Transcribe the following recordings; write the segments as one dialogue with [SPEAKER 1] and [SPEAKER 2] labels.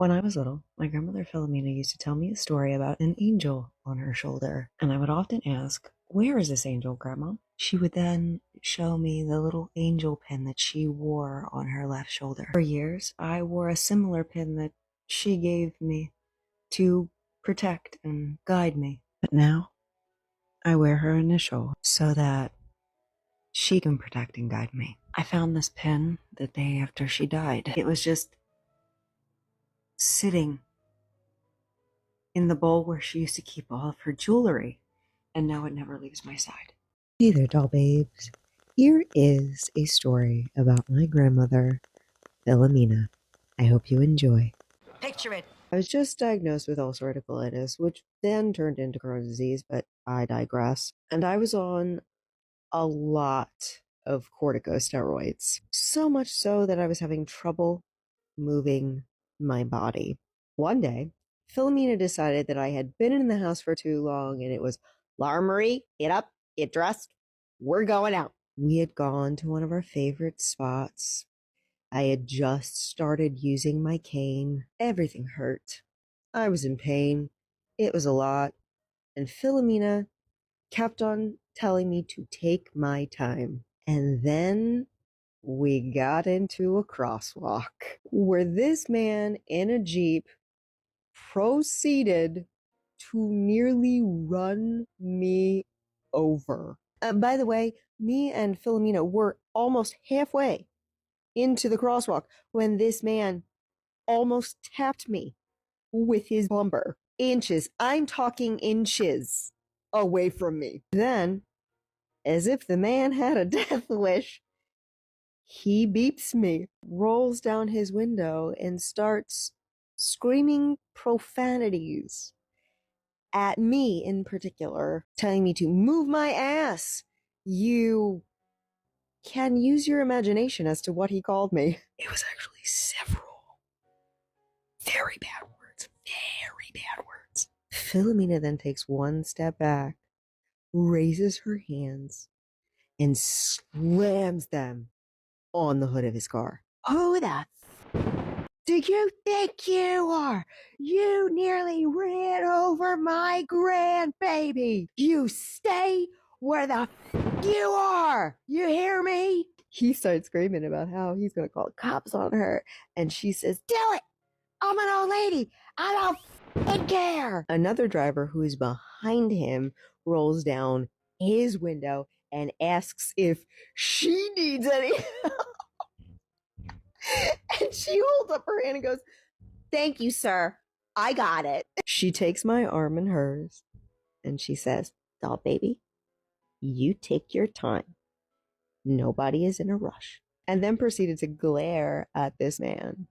[SPEAKER 1] When I was little, my grandmother Philomena used to tell me a story about an angel on her shoulder, and I would often ask, "Where is this angel, Grandma?" She would then show me the little angel pin that she wore on her left shoulder. For years, I wore a similar pin that she gave me to protect and guide me. But now, I wear her initial so that she can protect and guide me. I found this pin the day after she died. It was just sitting in the bowl where she used to keep all of her jewelry, and now it never leaves my side.
[SPEAKER 2] Hey there, doll babes. Here is a story about my grandmother, Philomena. I hope you enjoy.
[SPEAKER 1] Picture it.
[SPEAKER 2] I was just diagnosed with ulcerative colitis, which then turned into Crohn's disease, but I digress. And I was on a lot of corticosteroids, so much so that I was having trouble moving my body. One day, Philomena decided that I had been in the house for too long and it was, Laura Marie, get up, get dressed, we're going out. We had gone to one of our favorite spots. I had just started using my cane. Everything hurt. I was in pain. It was a lot. And Philomena kept on telling me to take my time. And then we got into a crosswalk where this man in a Jeep proceeded to nearly run me over. By the way, me and Philomena were almost halfway into the crosswalk when this man almost tapped me with his bumper. Inches, I'm talking inches away from me. Then, as if the man had a death wish, he beeps me, rolls down his window, and starts screaming profanities at me in particular, telling me to move my ass. You can use your imagination as to what he called me. It was actually several very bad words. Very bad words. Philomena then takes one step back, raises her hands, and slams them on the hood of his car. Who the do you think you are? You nearly ran over my grandbaby. You stay where the you are. You hear me? He starts screaming about how he's going to call the cops on her. And she says, do it. I'm an old lady. I don't care. Another driver who is behind him rolls down his window and asks if she needs any help. And she holds up her hand and goes, thank you, sir. I got it. She takes my arm in hers and she says, doll baby, you take your time. Nobody is in a rush. And then proceeded to glare at this man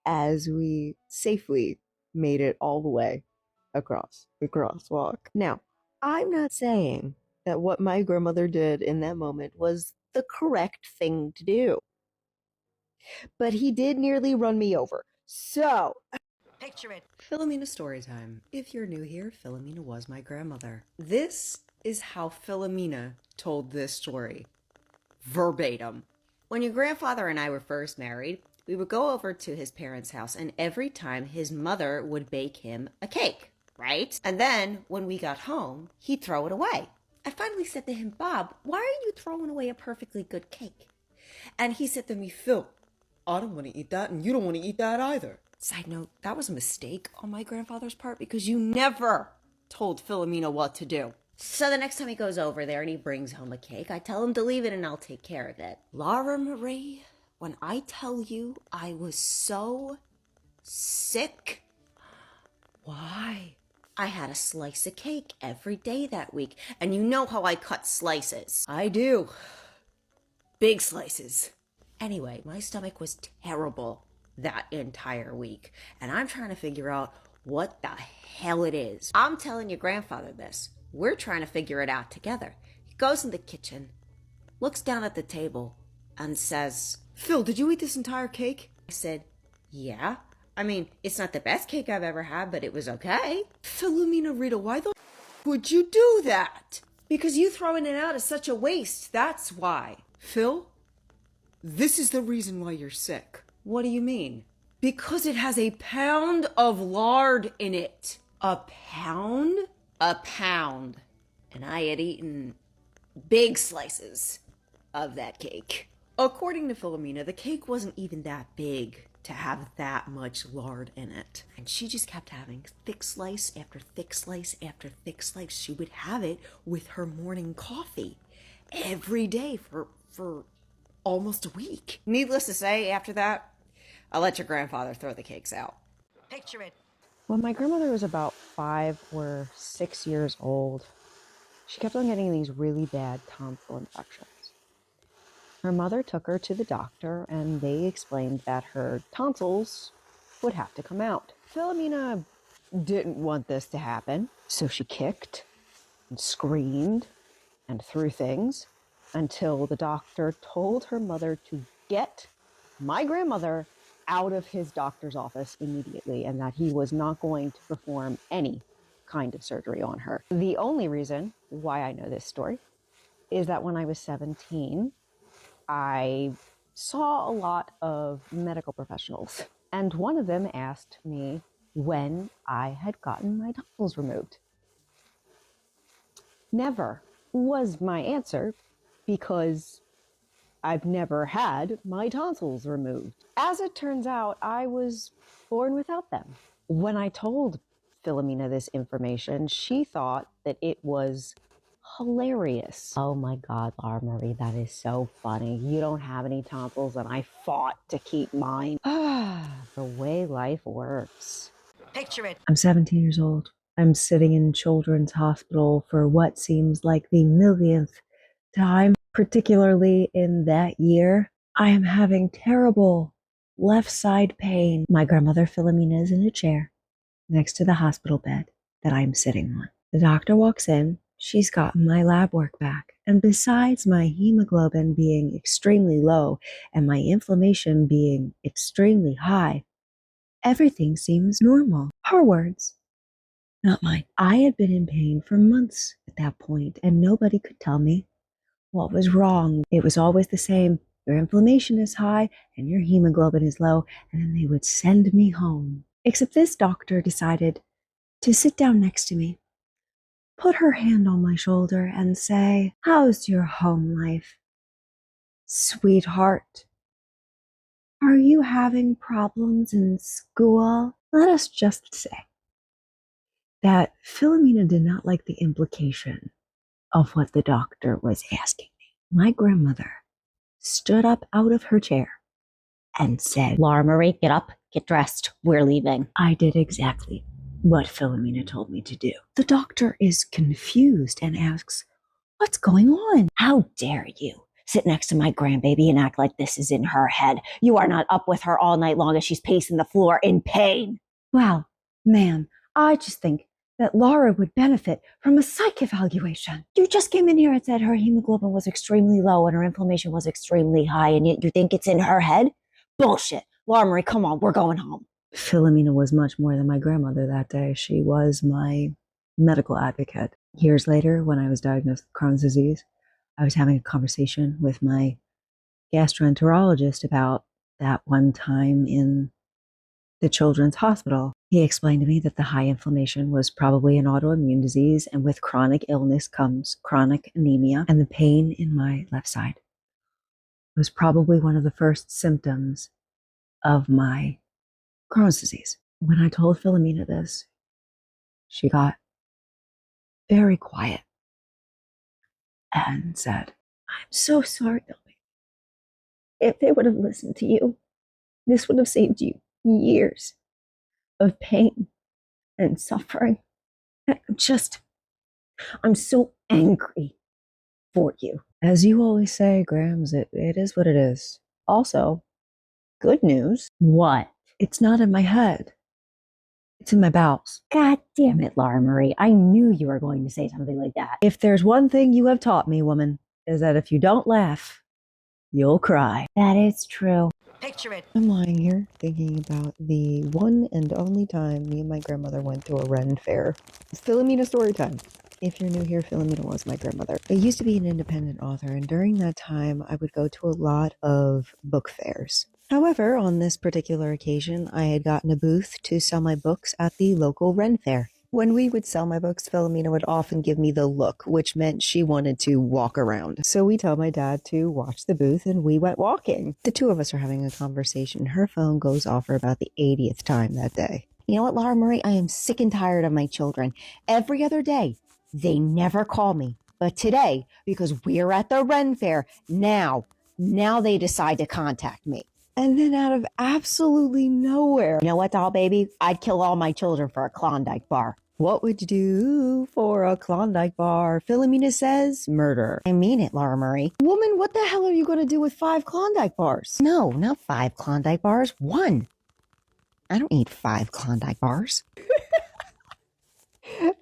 [SPEAKER 2] as we safely made it all the way across the crosswalk. Now, I'm not saying that what my grandmother did in that moment was the correct thing to do, but he did nearly run me over. So,
[SPEAKER 1] Picture it.
[SPEAKER 2] Philomena story time. If you're new here, Philomena was my grandmother. This is how Philomena told this story. Verbatim. When your grandfather and I were first married, we would go over to his parents' house, and every time his mother would bake him a cake, right? And then when we got home, he'd throw it away. I finally said to him, Bob, why are you throwing away a perfectly good cake? And he said to me, Phil, I don't want to eat that, and you don't want to eat that either. Side note, that was a mistake on my grandfather's part because you never told Philomena what to do. So the next time he goes over there and he brings home a cake, I tell him to leave it and I'll take care of it. Laura Marie, when I tell you I was so sick, why? I had a slice of cake every day that week, and you know how I cut slices. I do. Big slices. Anyway, my stomach was terrible that entire week, and I'm trying to figure out what the hell it is. I'm telling your grandfather this. We're trying to figure it out together. He goes in the kitchen, looks down at the table, and says, Phil, did you eat this entire cake? I said, yeah. I mean, it's not the best cake I've ever had, but it was okay. Philomena Rita, why the would you do that? Because you throwing it out is such a waste, that's why. Phil, this is the reason why you're sick. What do you mean? Because it has a pound of lard in it. A pound? A pound. And I had eaten big slices of that cake. According to Philomena, the cake wasn't even that big to have that much lard in it. And she just kept having thick slice after thick slice after thick slice. She would have it with her morning coffee every day for almost a week. Needless to say, after that, I let your grandfather throw the cakes out.
[SPEAKER 1] Picture it. When my grandmother was about 5 or 6 years old, she kept on getting these really bad tonsil infections. Her mother took her to the doctor, and they explained that her tonsils would have to come out. Philomena didn't want this to happen, so she kicked and screamed and threw things until the doctor told her mother to get my grandmother out of his doctor's office immediately, and that he was not going to perform any kind of surgery on her. The only reason why I know this story is that when I was 17, I saw a lot of medical professionals, and one of them asked me when I had gotten my tonsils removed. Never was my answer, because I've never had my tonsils removed. As it turns out, I was born without them. When I told Philomena this information, she thought that it was hilarious. Oh my God, Laura Marie, that is so funny. You don't have any tonsils, and I fought to keep mine. The way life works. Picture it. I'm 17 years old. I'm sitting in Children's Hospital for what seems like the millionth time, particularly in that year. I am having terrible left side pain. My grandmother Philomena is in a chair next to the hospital bed that I'm sitting on. The doctor walks in. She's gotten my lab work back. And besides my hemoglobin being extremely low and my inflammation being extremely high, everything seems normal. Her words, not mine. I had been in pain for months at that point, and nobody could tell me what was wrong. It was always the same. Your inflammation is high and your hemoglobin is low, and then they would send me home. Except this doctor decided to sit down next to me, put her hand on my shoulder, and say, "How's your home life, sweetheart? Are you having problems in school?" Let us just say that Philomena did not like the implication of what the doctor was asking me. My grandmother stood up out of her chair and said, "Laura Marie, get up, get dressed, we're leaving." I did exactly what Philomena told me to do. The doctor is confused and asks, "What's going on? How dare you sit next to my grandbaby and act like this is in her head? You are not up with her all night long as she's pacing the floor in pain." "Well, ma'am, I just think that Laura would benefit from a psych evaluation. You just came in here and said her hemoglobin was extremely low and her inflammation was extremely high, and yet you think it's in her head? Bullshit. Laura Marie, come on, we're going home." Philomena was much more than my grandmother that day. She was my medical advocate. Years later, when I was diagnosed with Crohn's disease, I was having a conversation with my gastroenterologist about that one time in the Children's Hospital. He explained to me that the high inflammation was probably an autoimmune disease, and with chronic illness comes chronic anemia, and the pain in my left side was probably one of the first symptoms of my Crohn's disease. When I told Philomena this, she got very quiet and said, "I'm so sorry, Ellie. If they would have listened to you, this would have saved you years of pain and suffering. I'm so angry for you." As you always say, Grams, it is what it is. Also, good news. What? It's not in my head. It's in my bowels. God damn it, Laura Marie. I knew you were going to say something like that. If there's one thing you have taught me, woman, is that if you don't laugh, you'll cry. That is true. Picture it. I'm lying here thinking about the one and only time me and my grandmother went to a Ren fair. Philomena story time. If you're new here, Philomena was my grandmother. I used to be an independent author, and during that time, I would go to a lot of book fairs. However, on this particular occasion, I had gotten a booth to sell my books at the local Ren Fair. When we would sell my books, Philomena would often give me the look, which meant she wanted to walk around. So we told my dad to watch the booth and we went walking. The two of us are having a conversation. Her phone goes off for about the 80th time that day. You know what, Laura Marie? I am sick and tired of my children. Every other day, they never call me. But today, because we're at the Ren Fair, now they decide to contact me. And then out of absolutely nowhere, you know what, doll baby? I'd kill all my children for a Klondike bar. What would you do for a Klondike bar? Philomena says murder. I mean it, Laura Marie. Woman, what the hell are you going to do with 5 Klondike bars? No, not 5 Klondike bars. 1. I don't need 5 Klondike bars.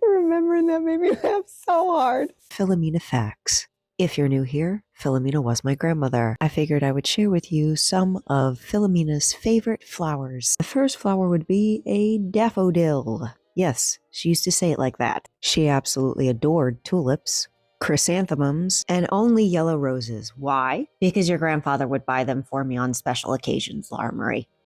[SPEAKER 2] Remembering that made me laugh so hard.
[SPEAKER 1] Philomena facts. If you're new here, Philomena was my grandmother. I figured I would share with you some of Philomena's favorite flowers. The first flower would be a daffodil. Yes, she used to say it like that. She absolutely adored tulips, chrysanthemums, and only yellow roses. Why? Because your grandfather would buy them for me on special occasions, Laura Marie.